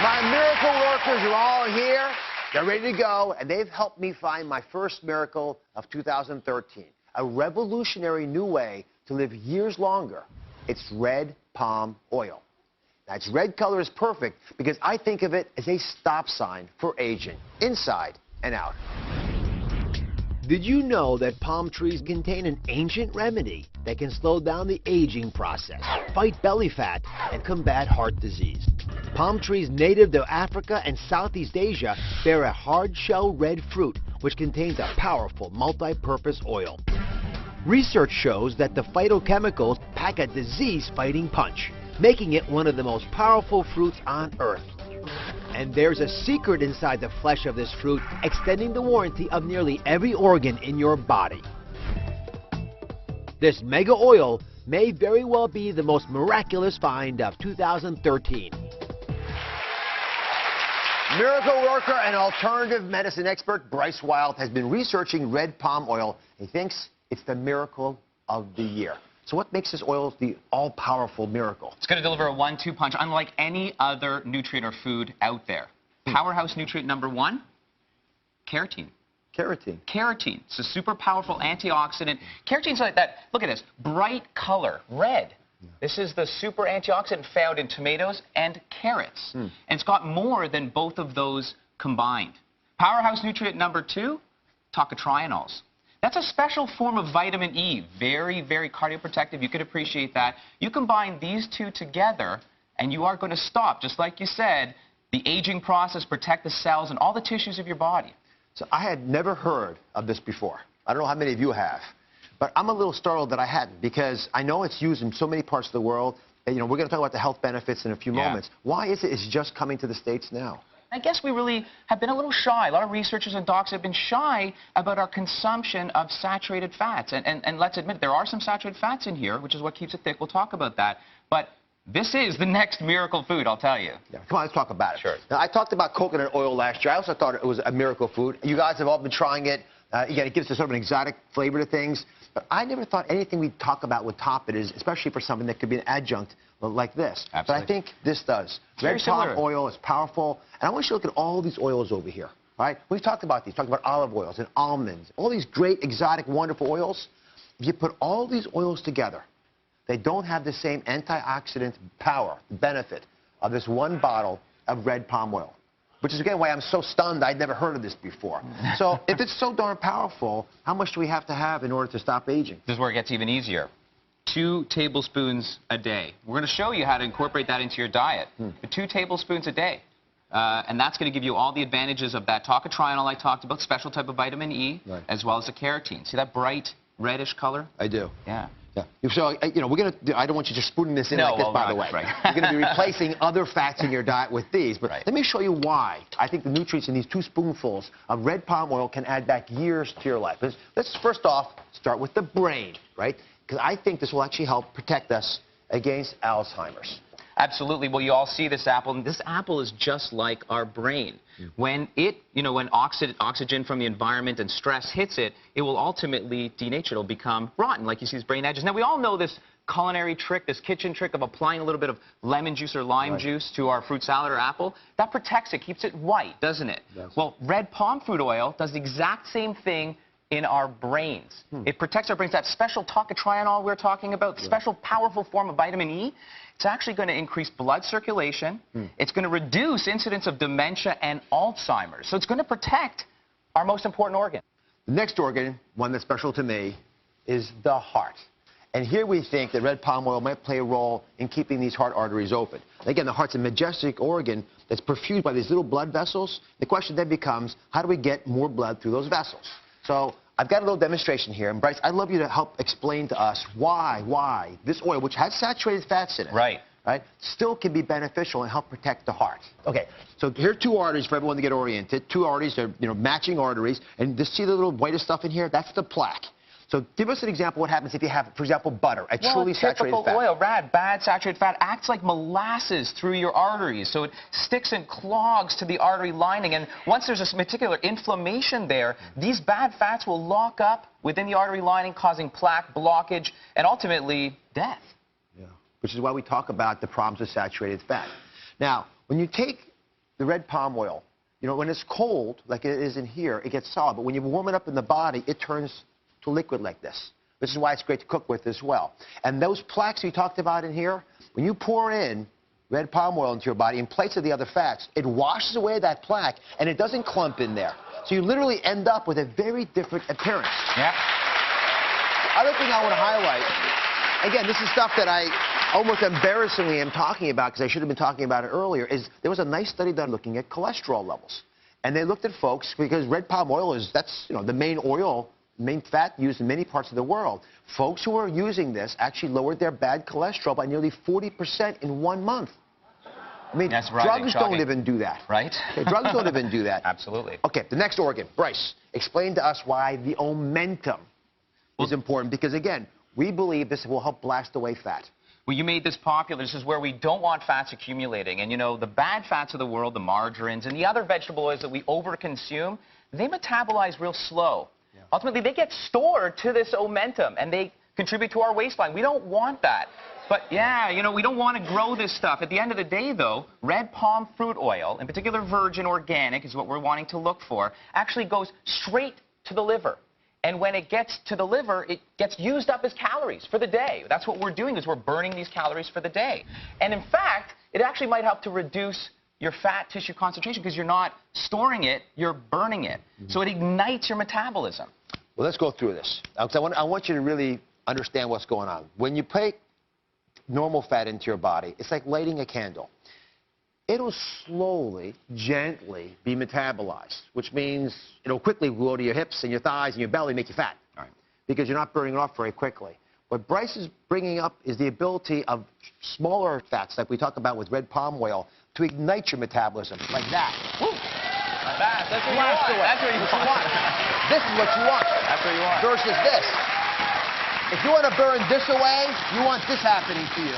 My miracle workers are all here. They're ready to go, and they've helped me find my first miracle of 2013. A revolutionary new way to live years longer. It's red palm oil. Now, its red color is perfect because I think of it as a stop sign for aging, inside and out. Did you know that palm trees contain an ancient remedy that can slow down the aging process, fight belly fat, and combat heart disease? Palm trees native to Africa and Southeast Asia bear a hard-shell red fruit, which contains a powerful multi-purpose oil. Research shows that the phytochemicals pack a disease-fighting punch, making it one of the most powerful fruits on Earth. And there's a secret inside the flesh of this fruit, extending the warranty of nearly every organ in your body. This mega oil may very well be the most miraculous find of 2013. Miracle worker and alternative medicine expert Bryce Wild has been researching red palm oil. He thinks it's the miracle of the year. So what makes this oil the all-powerful miracle? It's going to deliver a 1-2 punch unlike any other nutrient or food out there. Powerhouse nutrient number 1, keratin. Keratin. Keratin. It's a super powerful antioxidant. Keratin's like that. Look at this. Bright color, red. This is the super antioxidant found in tomatoes and carrots. And it's got more than both of those combined. Powerhouse nutrient number 2, tocotrienols. That's a special form of vitamin E, very, very cardioprotective. You could appreciate that. You combine these two together, and you are going to stop, just like you said, the aging process, protect the cells and all the tissues of your body. So I had never heard of this before. I don't know how many of you have, but I'm a little startled that I hadn't, because I know it's used in so many parts of the world. And, you know, we're going to talk about the health benefits in a few moments. Why is it's just coming to the States now? I guess we really have been a little shy. A lot of researchers and docs have been shy about our consumption of saturated fats. And let's admit, there are some saturated fats in here, which is what keeps it thick. We'll talk about that. But this is the next miracle food, I'll tell you. Yeah, come on, let's talk about it. Sure. Now, I talked about coconut oil last year. I also thought it was a miracle food. You guys have all been trying it. Again, it gives us sort of an exotic flavor to things. But I never thought anything we'd talk about would top it, especially for something that could be an adjunct like this. Absolutely. But I think this does. Red palm oil is powerful. And I want you to look at all these oils over here. All right? We've talked about these. Talked about olive oils and almonds. All these great, exotic, wonderful oils. If you put all these oils together, they don't have the same antioxidant power, benefit of this one bottle of red palm oil. Which is, again, why I'm so stunned I'd never heard of this before. So if it's so darn powerful, how much do we have to have in order to stop aging? This is where it gets even easier. 2 tablespoons a day. We're going to show you how to incorporate that into your diet. 2 tablespoons a day. And that's going to give you all the advantages of that tocotrienol I talked about, special type of vitamin E, as well as the keratin. See that bright reddish color? I do. Yeah. Yeah. So, you know, I don't want you just spooning this in like this, by the way. You're going to be replacing other fats in your diet with these. But let me show you why I think the nutrients in these 2 spoonfuls of red palm oil can add back years to your life. Let's first off start with the brain, right? Because I think this will actually help protect us against Alzheimer's. Absolutely. Well, you all see this apple. This apple is just like our brain. When when oxygen from the environment and stress hits it, it will ultimately denature. It'll become rotten, like you see these brain edges. Now, we all know this culinary trick, this kitchen trick of applying a little bit of lemon juice or lime juice to our fruit salad or apple. That protects it, keeps it white, doesn't it? Yes. Well, red palm fruit oil does the exact same thing in our brains. It protects our brains. That special tocotrienol we're talking about, special powerful form of vitamin E, it's actually going to increase blood circulation. It's going to reduce incidence of dementia and Alzheimer's. So it's going to protect our most important organ. The next organ, one that's special to me, is the heart. And here we think that red palm oil might play a role in keeping these heart arteries open. Again, the heart's a majestic organ that's perfused by these little blood vessels. The question then becomes, how do we get more blood through those vessels? So I've got a little demonstration here. And Bryce, I'd love you to help explain to us why this oil, which has saturated fats in it, still can be beneficial and help protect the heart. Okay, so here are 2 arteries for everyone to get oriented. 2 arteries, they're matching arteries. And just see the little whitest stuff in here? That's the plaque. So give us an example of what happens if you have, for example, butter, a truly saturated fat. Oil, bad saturated fat acts like molasses through your arteries. So it sticks and clogs to the artery lining. And once there's a particular inflammation there, these bad fats will lock up within the artery lining, causing plaque, blockage, and ultimately death. Yeah, which is why we talk about the problems with saturated fat. Now, when you take the red palm oil, you know, when it's cold, like it is in here, it gets solid. But when you warm it up in the body, it turns to liquid like this. This is why it's great to cook with as well. And those plaques we talked about in here, when you pour in red palm oil into your body in place of the other fats, it washes away that plaque, and it doesn't clump in there. So you literally end up with a very different appearance. Yeah. Other thing I want to highlight, again, this is stuff that I almost embarrassingly am talking about because I should have been talking about it earlier, is there was a nice study done looking at cholesterol levels. And they looked at folks, because red palm oil is, that's, you know, the main oil, main fat used in many parts of the world. Folks who are using this actually lowered their bad cholesterol by nearly 40% in 1 month. I mean, drugs don't even do that. Right? Okay, drugs don't even do that. Absolutely. Okay, the next organ. Bryce, explain to us why the omentum is important, because, again, we believe this will help blast away fat. Well, you made this popular. This is where we don't want fats accumulating. And, you know, the bad fats of the world, the margarines, and the other vegetable oils that we overconsume, they metabolize real slow. Yeah. Ultimately, they get stored to this omentum, and they contribute to our waistline. We don't want that. But, yeah, you know, we don't want to grow this stuff. At the end of the day, though, red palm fruit oil, in particular virgin organic is what we're wanting to look for, actually goes straight to the liver. And when it gets to the liver, it gets used up as calories for the day. That's what we're doing, is we're burning these calories for the day. And in fact, it actually might help to reduce your fat tissue concentration because you're not storing it, you're burning it. Mm-hmm. So it ignites your metabolism. Well, let's go through this. I want you to really understand what's going on. When you put normal fat into your body, it's like lighting a candle. It'll slowly, gently be metabolized, which means it'll quickly go to your hips and your thighs and your belly, make you fat. All right. Because you're not burning it off very quickly. What Bryce is bringing up is the ability of smaller fats, like we talked about with red palm oil, to ignite your metabolism, like that. Woo. Like that. That's what you want. That's what you want. This is what you want. That's what you want. Versus this. If you want to burn this away, you want this happening to you.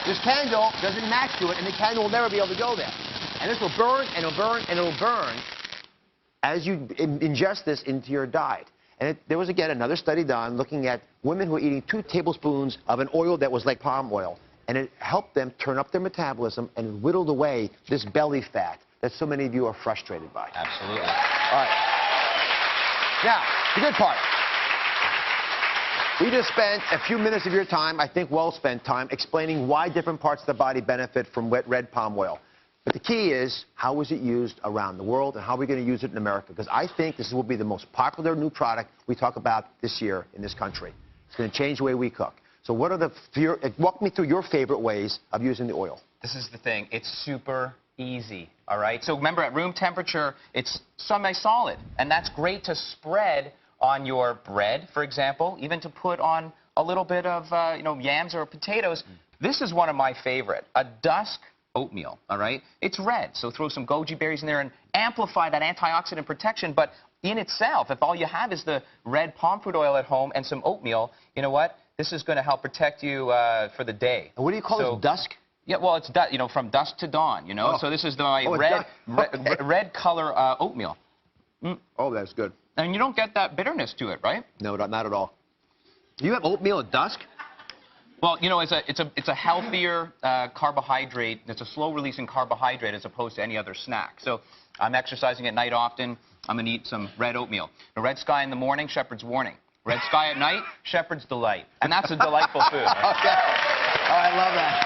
This candle doesn't match to it, and the candle will never be able to go there. And this will burn, and it'll burn, and it'll burn as you ingest this into your diet. And there was, again, another study done looking at women who were eating 2 tablespoons of an oil that was like palm oil. And it helped them turn up their metabolism and whittled away this belly fat that so many of you are frustrated by. Absolutely. All right. Now, the good part. We just spent a few minutes of your time, I think well-spent time, explaining why different parts of the body benefit from red palm oil. But the key is, how is it used around the world, and how are we going to use it in America? Because I think this will be the most popular new product we talk about this year in this country. It's going to change the way we cook. So what are walk me through your favorite ways of using the oil. This is the thing. It's super easy, all right? So remember, at room temperature, it's semi-solid, and that's great to spread on your bread, for example, even to put on a little bit of, you know, yams or potatoes. This is one of my favorite, a dusk oatmeal, all right? It's red, so throw some goji berries in there and amplify that antioxidant protection. But in itself, if all you have is the red palm fruit oil at home and some oatmeal, you know what? This is going to help protect you for the day. And what do you call it, dusk? Yeah, well, it's, you know, from dusk to dawn, you know? Oh. So this is the red color oatmeal. Mm. Oh, that's good. And you don't get that bitterness to it, right? No, not at all. You have oatmeal at dusk? Well, you know, it's a healthier carbohydrate. It's a slow-releasing carbohydrate as opposed to any other snack. So I'm exercising at night often. I'm going to eat some red oatmeal. The red sky in the morning, shepherd's warning. Red sky at night, shepherd's delight. And that's a delightful food. Right? Okay. Oh, I love that.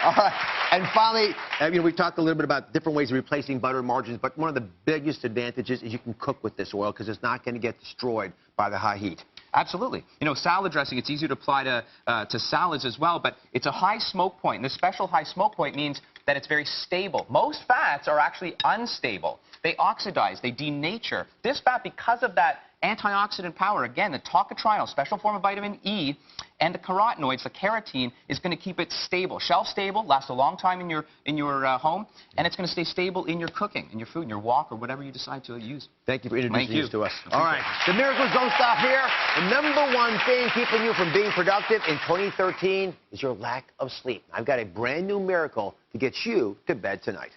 All right. And finally, you know, we talked a little bit about different ways of replacing butter and margarines, but one of the biggest advantages is you can cook with this oil because it's not going to get destroyed by the high heat. Absolutely. You know, salad dressing, it's easy to apply to salads as well, but it's a high smoke point. And this special high smoke point means that it's very stable. Most fats are actually unstable. They oxidize, they denature. This fat, because of that antioxidant power, again, the tocotrienol, special form of vitamin E, and the carotenoids, the carotene, is going to keep it stable. Shelf stable, lasts a long time in your home, and it's going to stay stable in your cooking, in your food, in your wok, or whatever you decide to use. Thank you for introducing this to us. All right. The miracles don't stop here. The #1 thing keeping you from being productive in 2013 is your lack of sleep. I've got a brand new miracle to get you to bed tonight.